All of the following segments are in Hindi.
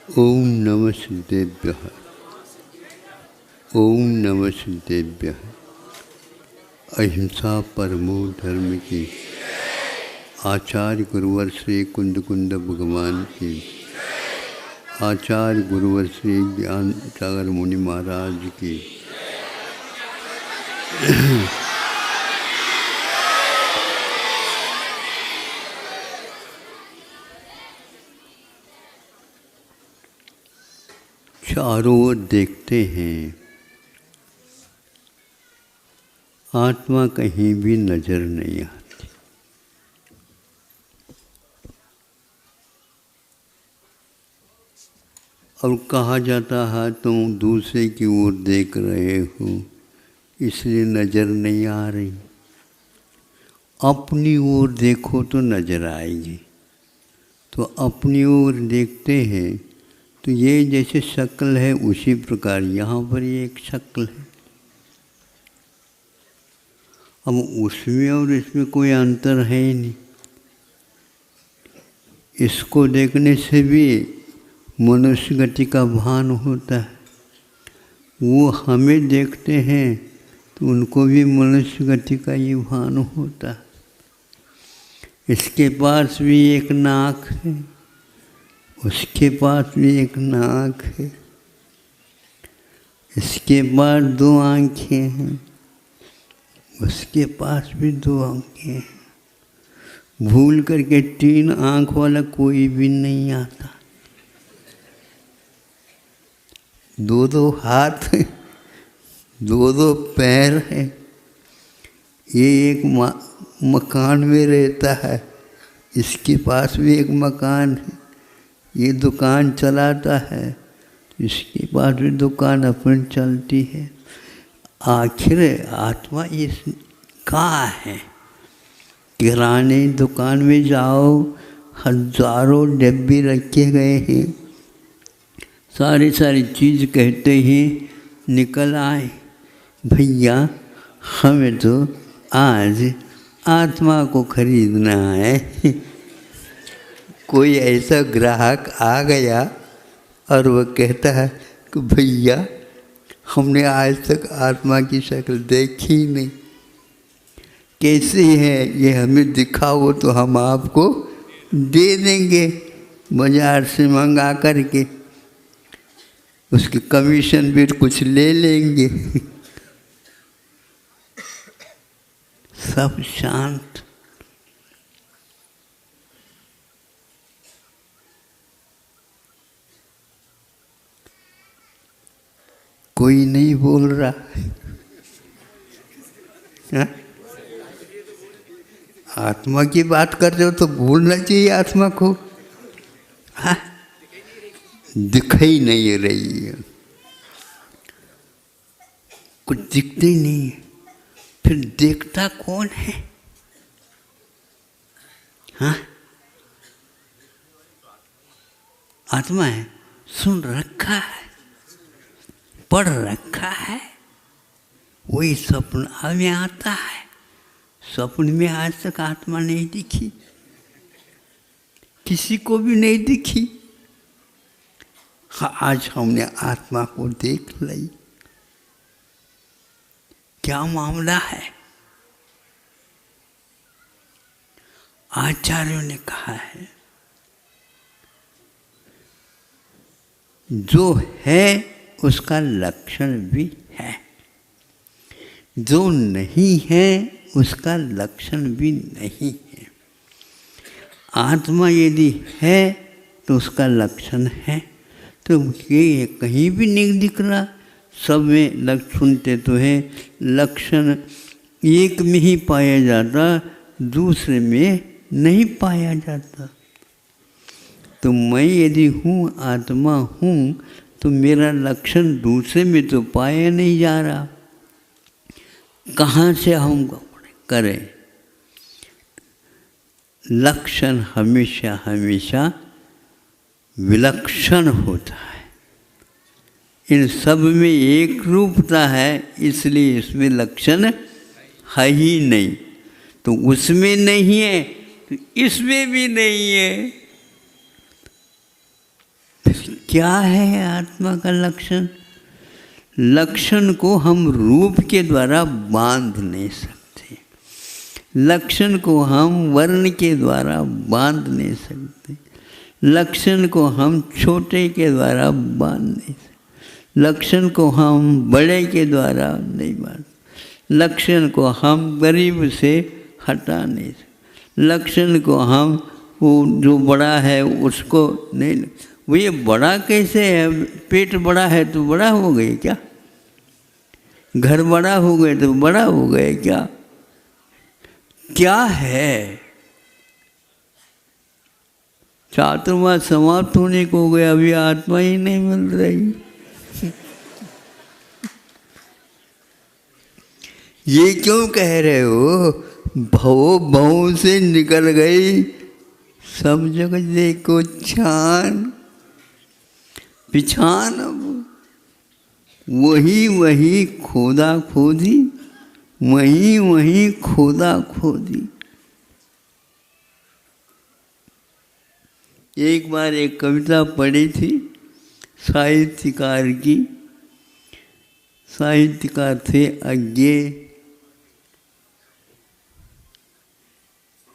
ओम नमः सिद्धेभ्यः। ओम नमः सिद्धेभ्यः। अहिंसा परमो धर्म की। आचार्य गुरुवर श्री कुंद कुंद भगवान की। आचार्य गुरुवर श्री ज्ञान सागर मुनि महाराज की। चारों ओर देखते हैं, आत्मा कहीं भी नजर नहीं आती। और कहा जाता है तुम दूसरे की ओर देख रहे हो इसलिए नजर नहीं आ रही। अपनी ओर देखो तो नजर आएगी। तो अपनी ओर देखते हैं तो ये जैसे शक्ल है उसी प्रकार यहाँ पर ये एक शक्ल है। अब उसमें और इसमें कोई अंतर है ही नहीं। इसको देखने से भी मनुष्य गति का भान होता है। वो हमें देखते हैं तो उनको भी मनुष्य गति का ही भान होता है। इसके पास भी एक नाक है, उसके पास भी एक नाक है, इसके पास दो आँखें हैं, उसके पास भी दो आँखें हैं। भूल करके तीन आँख वाला कोई भी नहीं आता। दो दो हाथ हैं, दो दो पैर हैं। ये एक मकान में रहता है, इसके पास भी एक मकान है। ये दुकान चलाता है, इसके पास भी दुकान अपनी चलती है। आखिर आत्मा ये कहाँ है? किराने दुकान में जाओ, हजारों डब्बे रखे गए हैं, सारी चीज़ कहते ही निकल आए। भैया हमें तो आज आत्मा को खरीदना है। कोई ऐसा ग्राहक आ गया और वह कहता है कि भैया हमने आज तक आत्मा की शक्ल देखी नहीं, कैसी है ये हमें दिखाओ तो हम आपको दे देंगे बाजार से मंगा करके, उसकी कमीशन भी कुछ ले लेंगे। सब शांत। कोई नहीं बोल रहा है? आत्मा की बात कर रहे हो तो बोलना चाहिए आत्मा को। हाँ? दिखाई नहीं रही है, कुछ दिखते ही नहीं है। फिर देखता कौन है? हाँ? आत्मा है, सुन रखा है, पढ़ रखा है, वही स्वप्न में आता है। स्वप्न में आज तक आत्मा नहीं दिखी, किसी को भी नहीं दिखी। हाँ, आज हमने आत्मा को देख ली। क्या मामला है? आचार्यों ने कहा है जो है उसका लक्षण भी है, जो नहीं है उसका लक्षण भी नहीं है। आत्मा यदि है तो उसका लक्षण है। तो ये कहीं भी नहीं दिख रहा, सब में लक्षण सुनते तो है। लक्षण एक में ही पाया जाता, दूसरे में नहीं पाया जाता। तो मैं यदि हूँ, आत्मा हूँ, तो मेरा लक्षण दूसरे में तो पाया नहीं जा रहा। कहाँ से हम करें? लक्षण हमेशा हमेशा विलक्षण होता है। इन सब में एक रूपता है, इसलिए इसमें लक्षण है ही नहीं। तो उसमें नहीं है तो इसमें भी नहीं है। क्या है आत्मा का लक्षण? लक्षण को हम रूप के द्वारा बांध नहीं सकते, लक्षण को हम वर्ण के द्वारा बांध नहीं सकते, लक्षण को हम छोटे के द्वारा बांध नहीं सकते, लक्षण को हम बड़े के द्वारा नहीं बांध, लक्षण को हम गरीब से हटा नहीं सकते, लक्षण को हम वो जो बड़ा है उसको नहीं। वो ये बड़ा कैसे है? पेट बड़ा है तो बड़ा हो गए क्या? घर बड़ा हो गए तो बड़ा हो गए क्या? क्या है? चातुर्मास समाप्त होने को हो गया, अभी आत्मा ही नहीं मिल रही। ये क्यों कह रहे हो? भव भव से निकल गई, सब जगह देखो छान पिछान, अब वही वही खोदा खोदी, वही वही खोदा खोदी। एक बार एक कविता पढ़ी थी साहित्यकार की, साहित्यकार थे अज्ञे,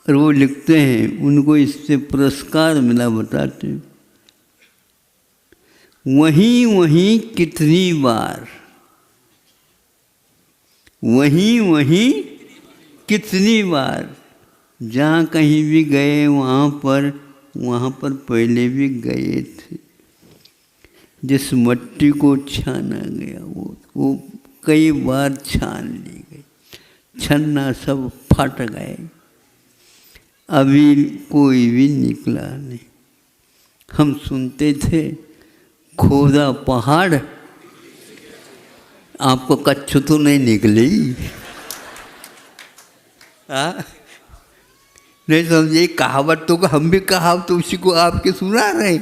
और वो लिखते हैं, उनको इससे पुरस्कार मिला, बताते हैं, वहीं वहीं कितनी बार, वहीं वहीं कितनी बार, जहाँ कहीं भी गए वहाँ पर पहले भी गए थे। जिस मट्टी को छाना गया वो कई बार छान ली गई, छन्ना सब फट गए, अभी कोई भी निकला नहीं। हम सुनते थे खोदा पहाड़, आपको कच्छ तो नहीं निकली? नहीं समझे? कहावत तो हम भी कहावत तो उसी को आपके सुना रहे।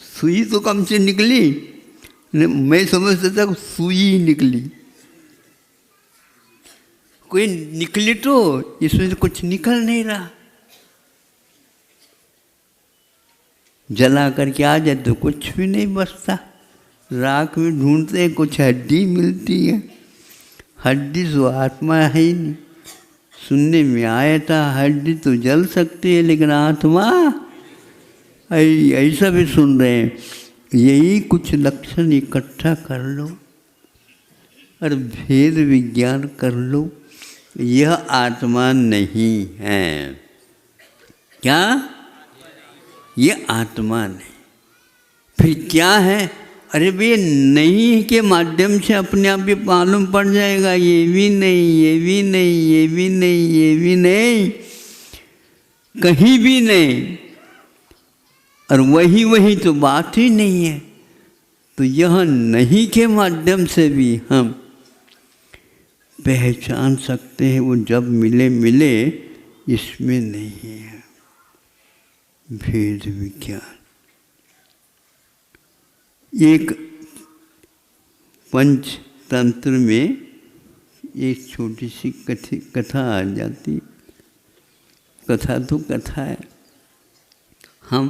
सुई तो कम से निकली, मैं समझता था सुई निकली, कोई निकली तो इसमें तो कुछ निकल नहीं रहा। जला करके आ जाए तो कुछ भी नहीं बचता, राख में ढूंढते कुछ हड्डी मिलती है, हड्डी तो आत्मा है ही नहीं। सुनने में आया था हड्डी तो जल सकती है, लेकिन आत्मा ऐसा भी सुन रहे हैं। यही कुछ लक्षण इकट्ठा कर लो और भेद विज्ञान कर लो, यह आत्मा नहीं है। क्या? ये आत्मा नहीं, फिर क्या है? अरे भैया, नहीं के माध्यम से अपने आप भी मालूम पड़ जाएगा, ये भी नहीं, ये भी नहीं, ये भी नहीं, ये भी नहीं, कहीं भी नहीं, और वही वही तो बात ही नहीं है। तो यह नहीं के माध्यम से भी हम पहचान सकते हैं, वो जब मिले मिले, इसमें नहीं है भेद विज्ञान। एक पंचतंत्र में एक छोटी सी कथा आ जाती, कथा तो कथा है, हम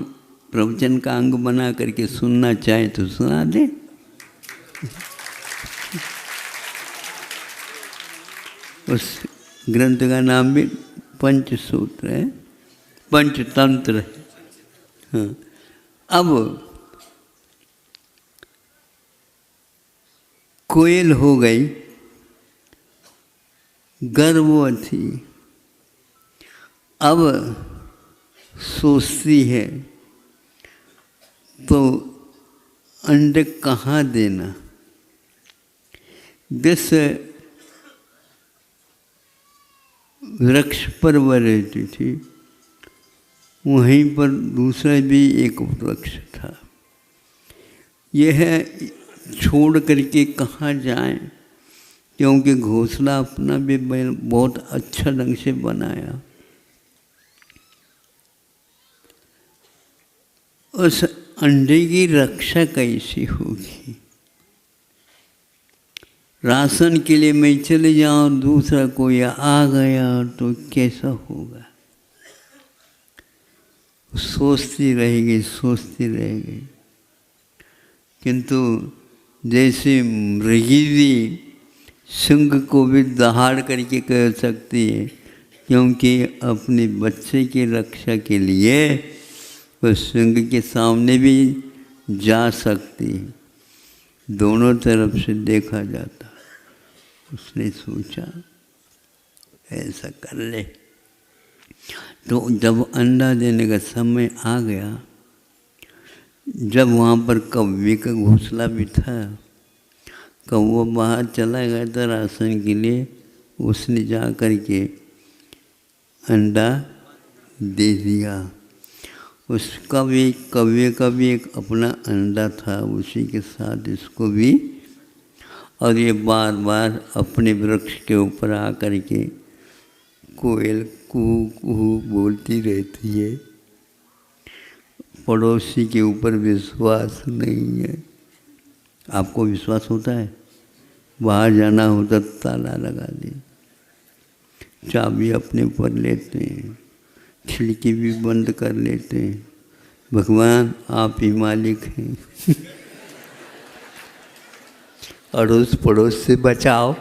प्रवचन का अंग बना करके सुनना चाहें तो सुना दें। उस ग्रंथ का नाम भी पंचसूत्र है, पंचतंत्र है। हाँ, अब कोयल हो गई गर्भवती, अब सोचती है तो अंडे कहाँ देना। जिस वृक्ष पर वह रहती थी, वहीं पर दूसरा भी एक वृक्ष था। यह छोड़ करके कहाँ जाएं, क्योंकि घोंसला अपना भी बहुत अच्छा ढंग से बनाया। उस अंडे की रक्षा कैसी होगी? राशन के लिए मैं चले जाऊं, दूसरा कोई आ गया तो कैसा होगा? सोचती रहेगी। किंतु जैसे मृगी भी सिंह को भी दहाड़ करके कह सकती है, क्योंकि अपने बच्चे की रक्षा के लिए वह सिंह के सामने भी जा सकती है। दोनों तरफ से देखा जाता। उसने सोचा ऐसा कर ले। तो जब अंडा देने का समय आ गया, जब वहाँ पर कौवे का घोंसला भी था, कौवा बाहर चला गया था राशन के लिए, उसने जा कर के अंडा दे दिया। उसका भी, कौवे का भी एक अपना अंडा था, उसी के साथ इसको भी। और ये बार बार अपने वृक्ष के ऊपर आ कर के कोयल कू कू बोलती रहती है। पड़ोसी के ऊपर विश्वास नहीं है। आपको विश्वास होता है? बाहर जाना होता ताला लगा दे, चाबी अपने ऊपर लेते हैं, खिड़की भी बंद कर लेते हैं। भगवान आप ही मालिक हैं। अड़ोस पड़ोस से बचाओ।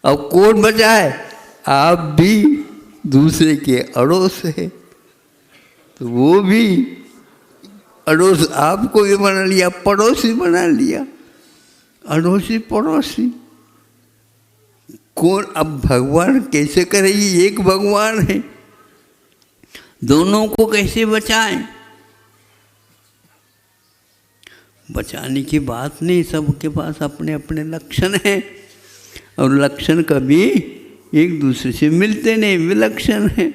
अब कौन बचाए? आप भी दूसरे के अड़ोस है, तो वो भी अड़ोस आपको भी बना लिया, पड़ोसी बना लिया। अड़ोसी पड़ोसी कौन? अब भगवान कैसे करेगी? एक भगवान है, दोनों को कैसे बचाएं? बचाने की बात नहीं, सबके पास अपने अपने लक्षण हैं, और लक्षण कभी एक दूसरे से मिलते नहीं, विलक्षण है।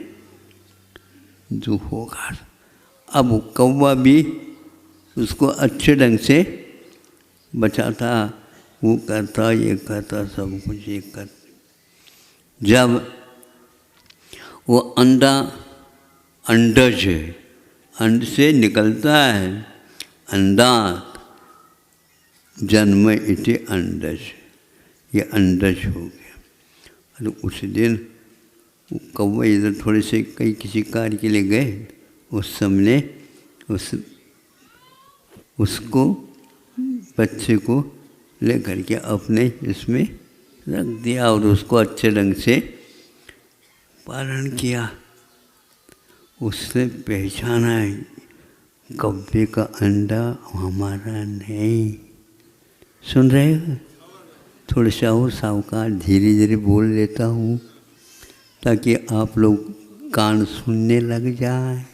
जो होगा, अब कौवा भी उसको अच्छे ढंग से बचाता, वो करता, ये करता, सब कुछ ये करता। जब वो अंडज है, अंड से निकलता है, अंडात जन्म इति अंडज, ये अंडज हो गया। और उस दिन कौवा इधर थोड़े से कहीं किसी कार्य के लिए गए, उस समय उसको बच्चे को ले करके अपने इसमें रख दिया और उसको अच्छे ढंग से पालन किया। उसने पहचाना कौवे का अंडा हमारा नहीं। सुन रहे हो? थोड़ा सा और सावकाश धीरे धीरे बोल लेता हूँ ताकि आप लोग कान सुनने लग जाए।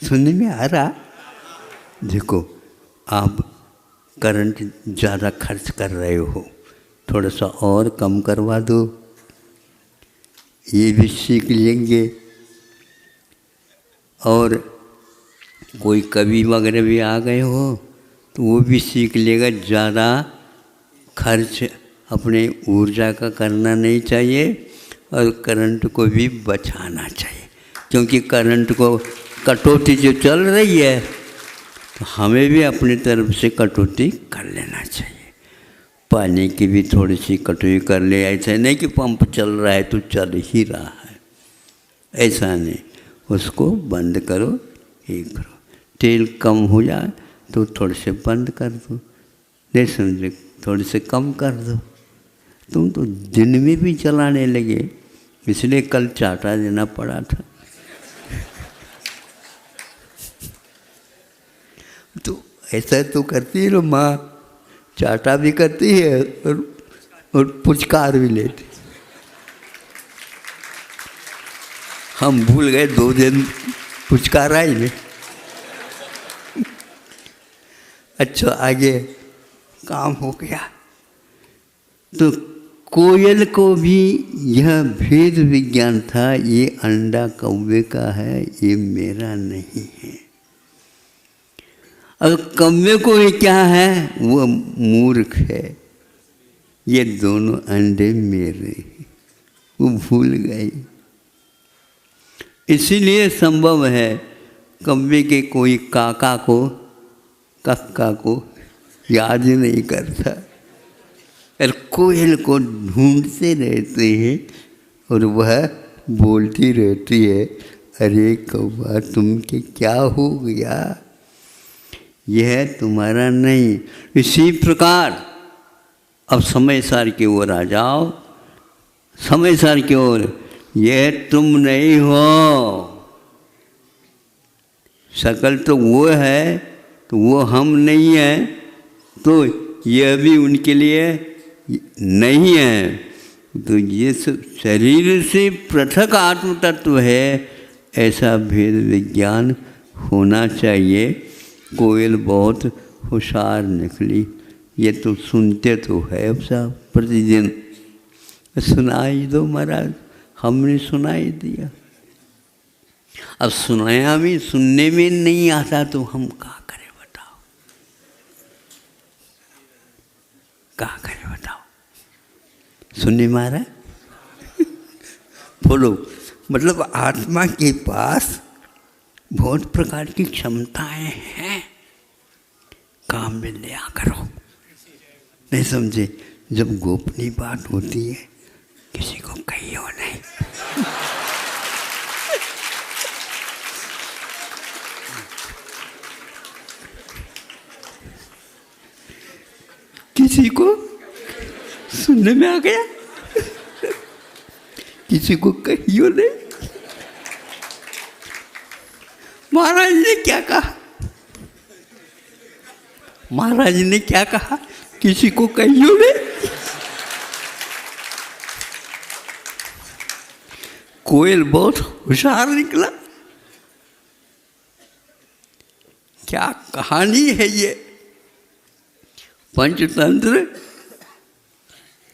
सुनने में आ रहा? देखो, आप करंट ज़्यादा खर्च कर रहे हो, थोड़ा सा और कम करवा दो, ये भी सीख लेंगे। और कोई कवि वगैरह भी आ गए हो तो वो भी सीख लेगा। ज़्यादा खर्च अपने ऊर्जा का करना नहीं चाहिए और करंट को भी बचाना चाहिए, क्योंकि करंट को कटौती जो चल रही है तो हमें भी अपनी तरफ से कटौती कर लेना चाहिए। पानी की भी थोड़ी सी कटौती कर ले। ऐसा नहीं कि पंप चल रहा है तो चल ही रहा है, ऐसा नहीं। उसको बंद करो, ये करो। तेल कम हो जाए तो थोड़े से बंद कर दो, नहीं समझे, थोड़े से कम कर दो। तुम तो दिन में भी चलाने लगे, इसलिए कल चाटा देना पड़ा था। तो ऐसा तो करती है माँ, चाटा भी करती है और पुचकार भी लेती। हम भूल गए, 2 दिन पुचकार आई नहीं। अच्छा, आगे काम हो गया। तो कोयल को भी यह भेद विज्ञान था, ये अंडा कौवे का है, ये मेरा नहीं है। और कौवे को ये क्या है? वो मूर्ख है, ये दोनों अंडे मेरे हैं, वो भूल गई। इसीलिए संभव है कौवे के कोई काका को, कक्का को याद ही नहीं करता, और कोयल को ढूंढते रहते हैं और वह बोलती रहती है, अरे कौवा तुमके क्या हो गया, यह तुम्हारा नहीं। इसी प्रकार अब समय सार की ओर आ जाओ, समय सार की ओर, यह तुम नहीं हो। शकल तो वो है, तो वो हम नहीं है, तो यह भी उनके लिए नहीं है। तो ये शरीर से पृथक आत्म तत्व है, ऐसा भेद विज्ञान होना चाहिए। कोयल बहुत होशियार निकली, ये तो सुनते तो है अब साहब प्रतिदिन। सुनाई दो महाराज, हमने सुनाई दिया। अब सुनाया भी सुनने में नहीं आता तो हम क्या करें बताओ, क्या करें बताओ। सुनने मारा बोलो, मतलब आत्मा के पास बहुत प्रकार की क्षमताएं हैं, काम में लिया करो। नहीं समझे, जब गोपनीय बात होती है किसी को कहियो नहीं। किसी को सुनने में आ गया, किसी को कहियो नहीं। महाराज ने क्या कहा, महाराज ने क्या कहा, किसी को कहियो नहीं। कोयल बहुत होशियार निकला। क्या कहानी है ये, पंचतंत्र,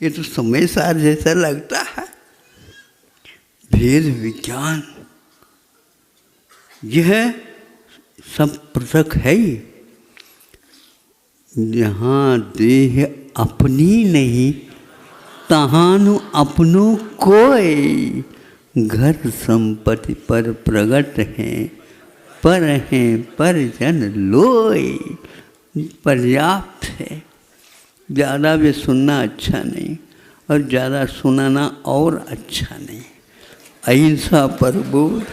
ये तो समय सार जैसा लगता है। भेद विज्ञान यह सब पृथक है ही। जहाँ देह अपनी नहीं, तहानु अपनो कोई। घर संपत्ति पर प्रगट हैं, पर जन लोय। पर्याप्त है, ज़्यादा भी सुनना अच्छा नहीं और ज़्यादा सुनाना और अच्छा नहीं। अहिंसा पर बोध,